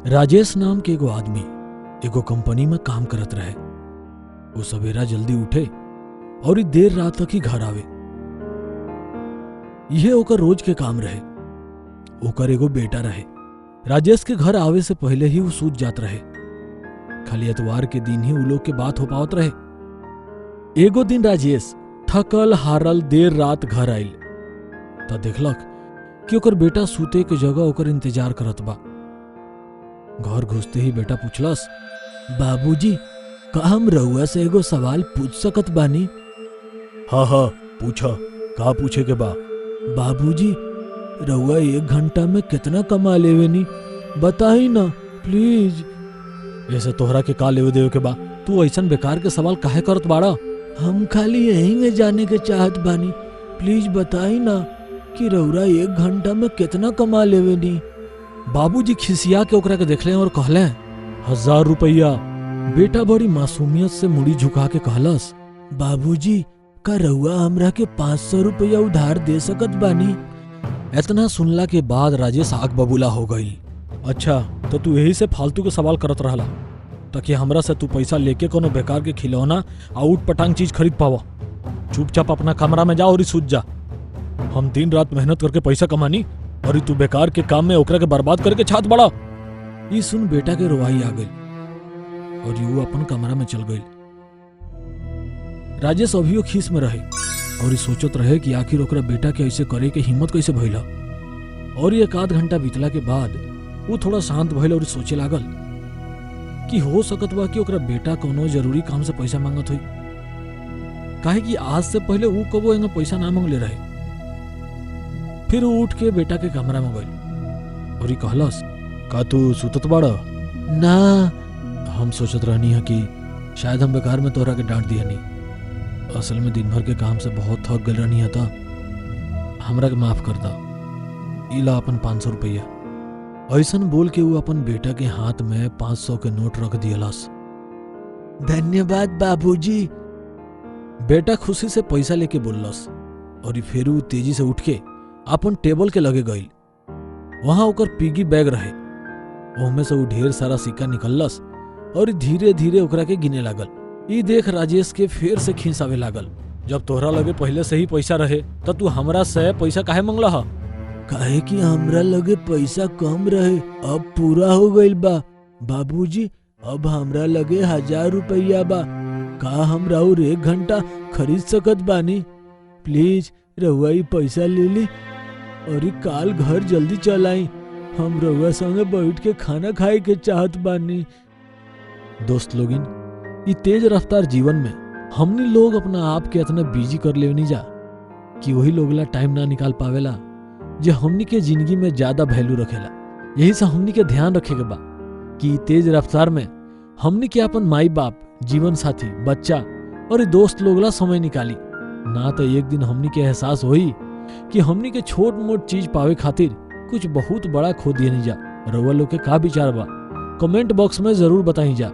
राजेश नाम के एगो आदमी एगो कंपनी में काम करत रहे। वो सवेरा जल्दी उठे और देर रात तक ही घर आवे। यह ओकर रोज के काम रहे। ओकर एगो बेटा रहे। राजेश के घर आवे से पहले ही वो सूत जात रहे। खाली एतवार के दिन ही उ लोग के बात हो पावत रहे। एगो दिन राजेश थकल हारल देर रात घर आइल त देखलक कि ओकर बेटा सूते के जगह ओकर इंतजार करत बा। घर घुसते ही बेटा पूछलस, बाबूजी, का हम रउआ से एगो सवाल पूछ सकत बानी? हाँ पूछा, का पूछे के बा? बाबूजी, रउआ 1 घंटा में कितना कमा लेवेनी, बताई ना प्लीज। ऐसे तोहरा के का लेवे देवे के बा? तू ऐसन बेकार के सवाल काहे करत बाड़ा? हम खाली यहीं में जाने के चाहत बानी, प्लीज बताई ना कि रउरा 1 घंटा में कितना कमा लेवेनी। बाबूजी खिसिया के ओकरा के देखले और कहले, 1000 रुपया। बेटा बड़ी मासूमियत से मुड़ी झुका के कहलस, बाबूजी, का रउआ हमरा के 500 रुपया उधार दे सकत बानी? इतना सुनला के बाद राजेश आग बबूला हो गई। अच्छा, तो तू यही से फालतू के सवाल करत रहला ताकि हमरा से तू पैसा लेके कोनो बेकार के खिलौना आ उठ पटांग चीज खरीद पावा। चुपचाप अपना कमरा में जा और सूत जा। हम दिन रात मेहनत करके पैसा कमानी और तू बेकार के काम में ओकरा के बर्बाद करके छात बड़ा। ये सुन बेटा के रोवाई आ गई और यू अपन कमरा में चल गई। राजेश अभियो खीस में रहे और ये सोचत रहे कि आखिर ओकरा बेटा के ऐसे करे के हिम्मत कैसे भइला। और 1 घंटा बीतला के बाद वो थोड़ा शांत भइल और सोचे लागल कि हो सकत बा कि ओकरा बेटा कोनो जरूरी काम से पैसा मांगत हुई, काहे कि आज से पहले वो कबो एंगा पैसा ना मांगले रहे। फिर वो उठ के बेटा के कमरा में गई और कहलस, का तू सुतत बाड़ा? ना, हम सोचत रहनी है कि शायद हम बेकार में तोहरा के डांट दिया नहीं। असल में दिन भर के काम से बहुत थक गल रहनी है, हमरा के माफ कर दा। इला अपन 500 रुपया। ऐसन बोल के वो अपन बेटा के हाथ में 500 के नोट रख दियलस। धन्यवाद बाबूजी। बेटा खुशी से पैसा लेके बोललस और फिर वो तेजी से उठ के अपन टेबल के लगे गई। वहां ओकर पिगी बैग रहे। ओमे से वो ढेर सारा सिक्का निकललस और धीरे धीरे ओकरा के गिने लागल। ई देख राजेश के फिर से खींच आवे लागल। जब तोहरा लगे पहले से ही पैसा रहे तो तू हमरा से पैसा काहे मांगला हा? काहे कि हमरा लगे पैसा कम रहे, अब पूरा हो गइल बा। बाबूजी, अब हमरा लगे 1000 रुपया बा। का हमरा और 1 घंटा खरीद सकत बानी? प्लीज रउआ ई पैसा ले ली और काल घर जल्दी चल आई। हम रउआ संगे बैठ के खाना खाए के चाहत बानी। दोस्त लोगिन, ई तेज रफ्तार जीवन में हमनी लोग अपना आप के इतना बिजी कर लेवनी जा कि वही लोगला टाइम ना निकाल पावेला जो हमनी के जिंदगी में ज्यादा वैल्यू रखेला। यही से हमनी के ध्यान रखे के बा कि तेज रफ्तार में हमनी के अपन माई बाप, जीवन साथी, बच्चा और दोस्त लोगला समय निकाली ना तो एक दिन हमनी के एहसास होई कि हमनी के छोट मोट चीज पावे खातिर कुछ बहुत बड़ा खो दिए नहीं जा। रउआ लोग के का विचार बा कमेंट बॉक्स में जरूर बताई जा।